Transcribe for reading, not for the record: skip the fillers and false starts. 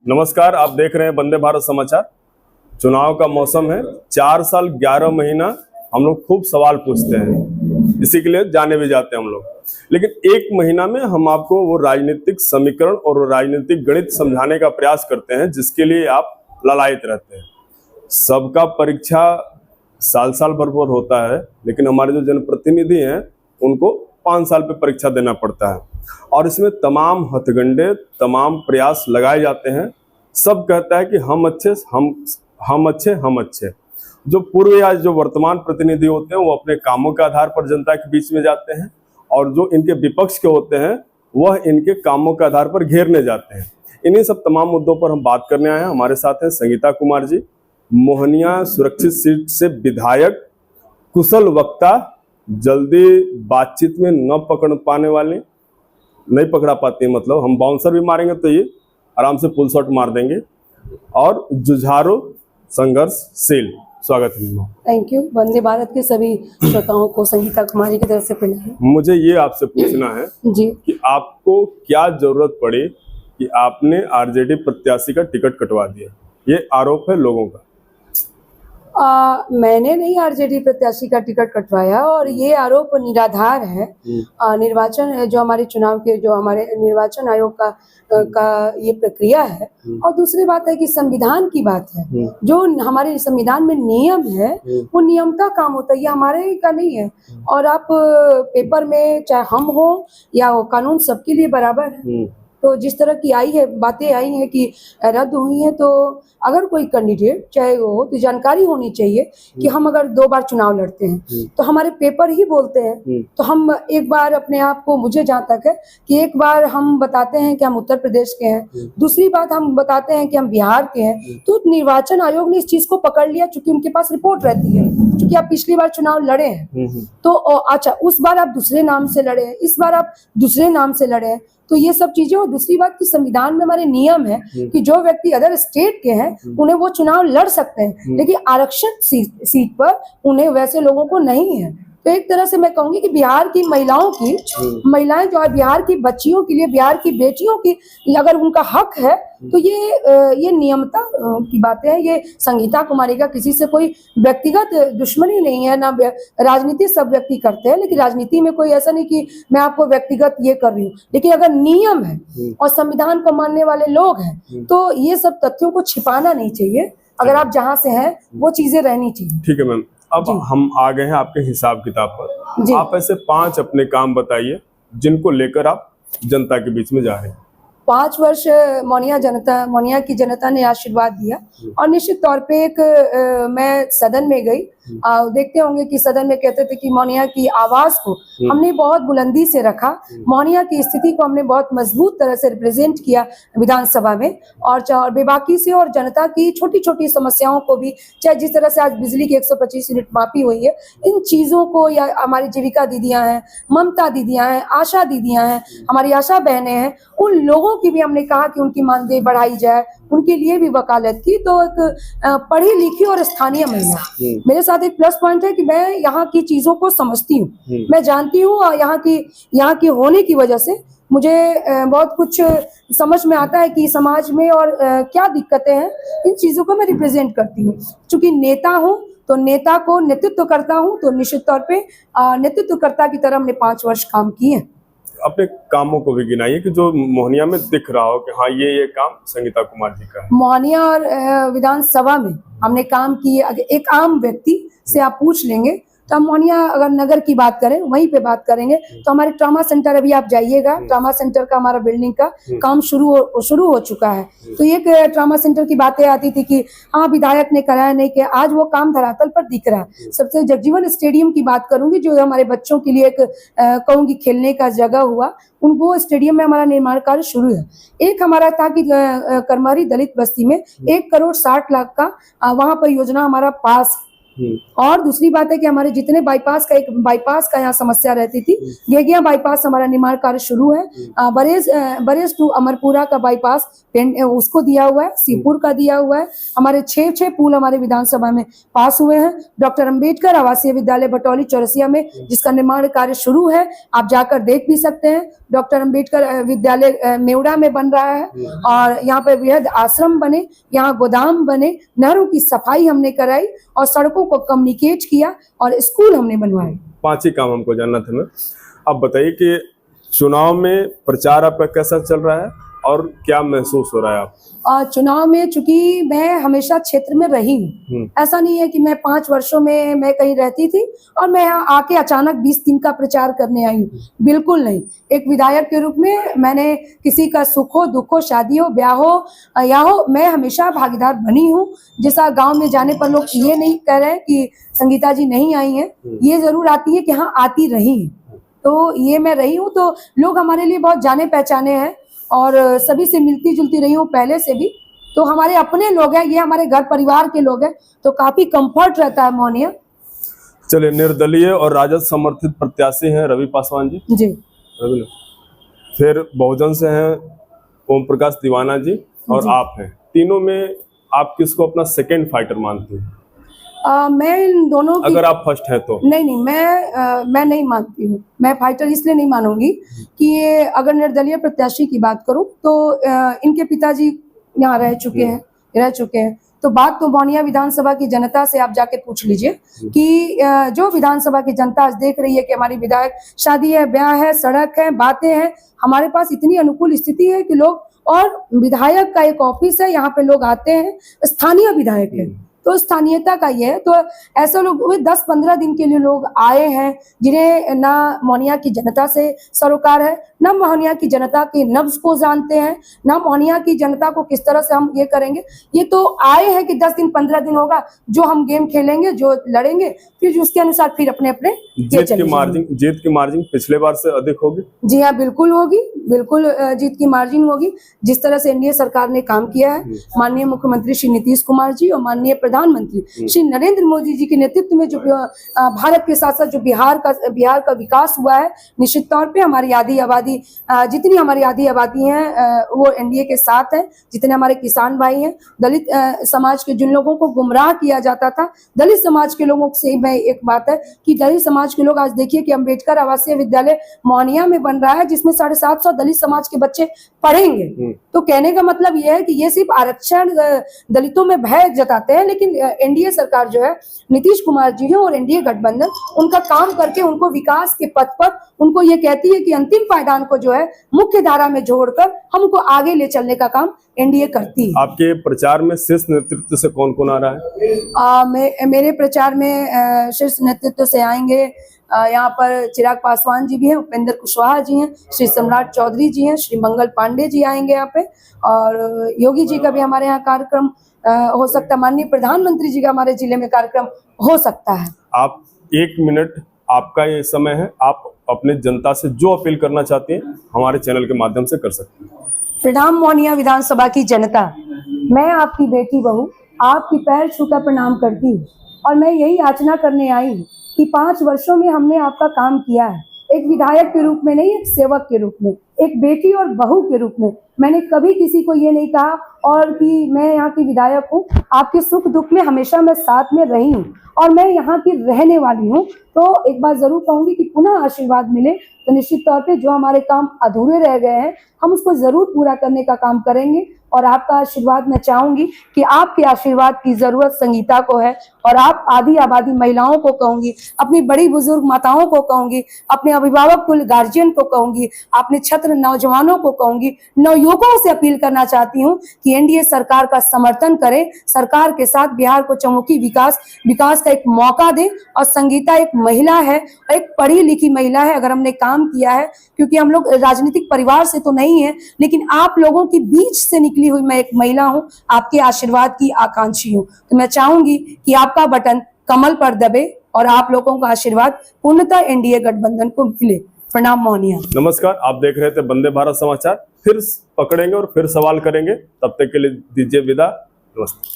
नमस्कार, आप देख रहे हैं वंदे भारत समाचार। चुनाव का मौसम है। 4 साल 11 महीना हम लोग खूब सवाल पूछते हैं, इसी के लिए जाने भी जाते हैं हम लोग। लेकिन 1 महीना में हम आपको वो राजनीतिक समीकरण और राजनीतिक गणित समझाने का प्रयास करते हैं जिसके लिए आप ललायित रहते हैं। सबका परीक्षा साल साल भर होता है, लेकिन हमारे जो जनप्रतिनिधि हैं उनको 5 साल पे परीक्षा देना पड़ता है और इसमें तमाम हथगंडे, तमाम प्रयास लगाए जाते हैं। सब कहता है कि हम अच्छे, हम अच्छे। जो पूर्व या जो वर्तमान प्रतिनिधि होते हैं वो अपने कामों के आधार पर जनता के बीच में जाते हैं और जो इनके विपक्ष के होते हैं वह इनके कामों के आधार पर घेरने जाते हैं। इन्हीं सब तमाम मुद्दों पर हम बात करने आए हैं। हमारे साथ हैं संगीता कुमार जी, मोहनिया सुरक्षित सीट से विधायक, कुशल वक्ता, जल्दी बातचीत में न पकड़ पाने वाले, नहीं पकड़ा पाती है, मतलब हम बाउंसर भी मारेंगे तो ये आराम से पुल शॉट मार देंगे, और जुझारू संघर्षशील। स्वागत है। Thank you. वंदे भारत के सभी श्रोताओं को संगीता कुमारी की तरफ से प्रणाम। मुझे ये आपसे पूछना है जी कि आपको क्या जरूरत पड़ी कि आपने आरजेडी प्रत्याशी का टिकट कटवा दिया? ये आरोप है लोगों का। मैंने नहीं आरजेडी प्रत्याशी का टिकट कटवाया और ये आरोप निराधार है। निर्वाचन जो हमारे चुनाव के, जो हमारे निर्वाचन आयोग का ये प्रक्रिया है। और दूसरी बात है कि संविधान की बात है, जो हमारे संविधान में नियम है वो नियम का काम होता है, ये हमारे का नहीं है। और आप पेपर में चाहे हम हो या वो कानून सबके लिए बराबर है। तो जिस तरह की बातें आई हैं कि रद्द हुई हैं, तो अगर कोई कैंडिडेट चाहे वो हो तो जानकारी होनी चाहिए कि हम अगर 2 बार चुनाव लड़ते हैं तो हमारे पेपर ही बोलते हैं। तो हम एक बार अपने आप को, मुझे जहाँ तक है कि एक बार हम बताते हैं कि हम उत्तर प्रदेश के हैं, दूसरी बात हम बताते हैं कि हम बिहार के हैं। तो निर्वाचन आयोग ने इस चीज को पकड़ लिया, चूंकि उनके पास रिपोर्ट रहती है, क्योंकि आप पिछली बार चुनाव लड़े हैं तो अच्छा उस बार आप दूसरे नाम से लड़े हैं, इस बार आप दूसरे नाम से लड़े हैं। तो ये सब चीजें। और दूसरी बात कि संविधान में हमारे नियम है कि जो व्यक्ति अदर स्टेट के हैं उन्हें वो चुनाव लड़ सकते हैं, लेकिन आरक्षित सीट पर उन्हें वैसे लोगों को नहीं है। तो एक तरह से मैं कहूंगी कि बिहार की महिलाएं जो है, बिहार की बच्चियों के लिए, बिहार की बेटियों की अगर उनका हक है तो ये नियमता की बातें हैं। ये संगीता कुमारी का किसी से कोई व्यक्तिगत दुश्मनी नहीं है, ना राजनीति सब व्यक्ति करते हैं, लेकिन राजनीति में कोई ऐसा नहीं कि मैं आपको व्यक्तिगत ये कर रही हूँ। लेकिन अगर नियम है और संविधान को मानने वाले लोग हैं तो ये सब तथ्यों को छिपाना नहीं चाहिए। अगर आप जहाँ से हैं वो चीजें रहनी चाहिए। ठीक है मैम, अब हम आ गए हैं आपके हिसाब किताब पर। आप ऐसे 5 अपने काम बताइए जिनको लेकर आप जनता के बीच में जा रहे हैं। 5 वर्ष मोहनिया की जनता ने आशीर्वाद दिया और निश्चित तौर पे मैं सदन में गई। देखते होंगे कि सदन में कहते थे कि मोहनिया की आवाज को हमने बहुत बुलंदी से रखा, मोहनिया की स्थिति को हमने बहुत मजबूत तरह से रिप्रेजेंट किया विधानसभा में। और बेबाकी से और जनता की छोटी छोटी समस्याओं को भी, चाहे जिस तरह से आज बिजली की 125 यूनिट माफी हुई है, इन चीजों को, या हमारी जीविका दीदियां हैं, ममता दीदियां हैं, आशा दीदियां हैं, हमारी आशा बहनें हैं, उन लोगों की भी हमने कहा कि उनकी मानदेय बढ़ाई जाए, उनके लिए भी वकालत की। तो एक पढ़ी लिखी और स्थानीय महिला, मेरे साथ एक प्लस पॉइंट है कि मैं यहाँ की चीजों को समझती हूँ, मैं जानती हूँ, और यहाँ की होने की वजह से मुझे बहुत कुछ समझ में आता है कि समाज में और क्या दिक्कतें हैं, इन चीजों को मैं रिप्रेजेंट करती हूँ। चूंकि नेता हूँ तो नेता को नेतृत्व करता हूँ, तो निश्चित तौर पे नेतृत्वकर्ता की तरह हमने 5 वर्ष काम किए हैं। अपने कामों को भी गिनाइए कि जो मोहनिया में दिख रहा हो कि हाँ ये काम संगीता कुमार जी का है। मोहनिया और विधानसभा में हमने काम किए। अगर एक आम व्यक्ति से आप पूछ लेंगे तो हम मोहनिया अगर नगर की बात करें, वहीं पे बात करेंगे तो हमारे ट्रॉमा सेंटर, अभी आप जाइएगा, ट्रॉमा सेंटर का हमारा बिल्डिंग का काम शुरू हो चुका है। तो एक ट्रॉमा सेंटर की बातें आती थी कि हाँ विधायक ने कराया, नहीं किया, आज वो काम धरातल पर दिख रहा है। सबसे जगजीवन स्टेडियम की बात करूंगी, जो हमारे बच्चों के लिए एक कहूंगी खेलने का जगह हुआ, वो स्टेडियम में हमारा निर्माण कार्य शुरू है। एक हमारा था कि करमारी दलित बस्ती में 1 करोड़ 60 लाख का वहां पर योजना हमारा पास और दूसरी बात है कि हमारे जितने बाईपास का यहाँ समस्या रहती थी, गेगिया बाईपास हमारा निर्माण कार्य शुरू है। बरेज टू अमरपुरा का बाईपास उसको दिया हुआ है, सीपुर का दिया हुआ है। हमारे 6 पुल हमारे विधानसभा में पास हुए हैं। डॉक्टर अंबेडकर आवासीय विद्यालय भटौली चौरसिया में जिसका निर्माण कार्य शुरू है, आप जाकर देख भी सकते हैं। डॉक्टर अंबेडकर विद्यालय मेवड़ा में बन रहा है और यहाँ पर वृहद आश्रम बने, यहाँ गोदाम बने, नहरों की सफाई हमने कराई और सड़कों को कम्युनिकेट किया और स्कूल हमने बनवाए। 5 ही काम हमको जानना था। मैं अब बताइए कि चुनाव में प्रचार आपका कैसा चल रहा है और क्या महसूस हो रहा है आप? चुनाव में चूंकि मैं हमेशा क्षेत्र में रही हूँ, ऐसा नहीं है कि मैं 5 वर्षों में मैं कहीं रहती थी और मैं यहाँ आके अचानक 20 दिन का प्रचार करने आई हूँ, बिल्कुल नहीं। एक विधायक के रूप में मैंने किसी का सुख हो, दुख हो, शादी हो, ब्याह हो या हो, मैं हमेशा भागीदार बनी हूँ। जैसा गांव में जाने पर लोग ये नहीं कह रहे कि संगीता जी नहीं आई हैं, ये जरूर आती है कि हाँ आती रही है। तो ये मैं रही हूँ, तो लोग हमारे लिए बहुत जाने पहचाने हैं और सभी से मिलती जुलती रही हूँ पहले से भी। तो हमारे अपने लोग हैं, ये हमारे घर परिवार के लोग हैं, तो काफी कंफर्ट रहता है मोहनिया। चलिए, निर्दलीय और राजद समर्थित प्रत्याशी हैं रवि पासवान जी। जी। रवि, फिर बहुजन से हैं ओम प्रकाश दीवाना जी और आप हैं। तीनों में आप किसको अपना सेकंड फाइटर मानते हैं? मैं इन दोनों की, अगर आप फर्स्ट हैं तो नहीं, मैं नहीं मानती हूँ। मैं फाइटर इसलिए नहीं मानूंगी कि ये, अगर निर्दलीय प्रत्याशी की बात करूं तो इनके पिताजी यहाँ रह चुके हैं। तो बात तो मोहनिया विधानसभा की जनता से आप जाके पूछ लीजिए कि जो विधानसभा की जनता आज देख रही है कि हमारी विधायक शादी है, ब्याह है, सड़क है, बातें हैं, हमारे पास इतनी अनुकूल स्थिति है कि लोग, और विधायक का एक ऑफिस है, यहाँ पे लोग आते हैं, स्थानीय विधायक है, तो स्थानीयता का ये है। तो ऐसे लोग 10-15 दिन के लिए लोग आए हैं जिन्हें ना मोहनिया की जनता से सरोकार है, ना मोहनिया की जनता के नब्ज को जानते हैं, ना मोहनिया की जनता को किस तरह से हम ये करेंगे। ये तो आए हैं कि 10 दिन 15 दिन होगा जो हम गेम खेलेंगे, जो लड़ेंगे, फिर उसके अनुसार फिर अपने जीत की मार्जिन पिछले बार से अधिक होगी। जी हाँ, बिल्कुल होगी, बिल्कुल जीत की मार्जिन होगी। जिस तरह से एनडीए सरकार ने काम किया है, माननीय मुख्यमंत्री श्री नीतीश कुमार जी और माननीय प्रधानमंत्री श्री नरेंद्र मोदी जी के नेतृत्व में जो भारत के साथ साथ जो बिहार का विकास हुआ है, निश्चित तौर पे हमारी आधी आबादी, जितनी हमारी आधी आबादी है वो एनडीए के साथ है। जितने हमारे किसान भाई हैं, दलित समाज के जिन लोगों को गुमराह किया जाता था, दलित समाज के लोगों से मैं एक बात है कि दलित समाज के लोग आज देखिए कि अंबेडकर आवासीय विद्यालय मोहनिया में बन रहा है जिसमें 750 दलित समाज के बच्चे पढ़ेंगे। तो कहने का मतलब यह है कि ये सिर्फ आरक्षण दलितों में भय जताते हैं, लेकिन एनडीए सरकार जो है, नीतीश कुमार जी है और एनडीए गठबंधन उनका काम करके उनको विकास के पथ पर, उनको ये कहती है कि अंतिम पायदान को जो है मुख्य धारा में जोड़कर हमको आगे ले चलने का काम एनडीए करती है। आपके प्रचार में शीर्ष नेतृत्व से कौन कौन आ रहा है? मेरे प्रचार में शीर्ष नेतृत्व से आएंगे, यहाँ पर चिराग पासवान जी भी हैं, उपेंद्र कुशवाहा जी हैं, श्री सम्राट चौधरी जी हैं, श्री मंगल पांडे जी आएंगे यहाँ पे, और योगी जी का भी हमारे यहाँ कार्यक्रम हो सकता है, माननीय प्रधानमंत्री जी का हमारे जिले में कार्यक्रम हो सकता है। आप 1 मिनट, आपका ये समय है, आप अपने जनता से जो अपील करना चाहती हैं हमारे चैनल के माध्यम से कर सकते हैं। प्रणाम मोहनिया विधानसभा की जनता, मैं आपकी बेटी बहू आपकी पैर छूकर प्रणाम करती हूँ और मैं यही याचना करने आई हूँ कि 5 वर्षों में हमने आपका काम किया है, एक विधायक के रूप में नहीं, एक सेवक के रूप में, एक बेटी और बहू के रूप में। मैंने कभी किसी को ये नहीं कहा और कि मैं यहाँ की विधायक हूँ, आपके सुख दुख में हमेशा मैं साथ में रही हूँ और मैं यहाँ की रहने वाली हूँ। तो एक बात जरूर कहूंगी कि पुनः आशीर्वाद मिले तो निश्चित तौर पे जो हमारे काम अधूरे रह गए हैं हम उसको जरूर पूरा करने का काम करेंगे। और आपका आशीर्वाद मैं चाहूंगी कि आपके आशीर्वाद की जरूरत संगीता को है, और आप आधी आबादी महिलाओं को कहूंगी, अपनी बड़ी बुजुर्ग माताओं को कहूंगी, अपने अभिभावक कुल गार्जियन को कहूंगी, अपने छात्र नौजवानों को कहूंगी, नवयुवकों से अपील करना चाहती हूँ कि एनडीए सरकार का समर्थन करें, सरकार के साथ बिहार को चहुमुखी विकास का एक मौका दें। और संगीता एक महिला है, एक पढ़ी लिखी महिला है, अगर हमने काम किया है, क्योंकि हम लोग राजनीतिक परिवार से तो नहीं है, लेकिन आप लोगों के बीच से निकली हुई मैं एक महिला हूं, आपके आशीर्वाद की आकांक्षी हूं। तो मैं चाहूंगी कि आपका बटन कमल पर दबे और आप लोगों का आशीर्वाद पूर्णतः एनडीए गठबंधन को मिले। प्रणाम मोहनिया। नमस्कार, आप देख रहे थे वंदे भारत समाचार। फिर पकड़ेंगे और फिर सवाल करेंगे, तब तक के लिए दीजिए विदा। नमस्ते।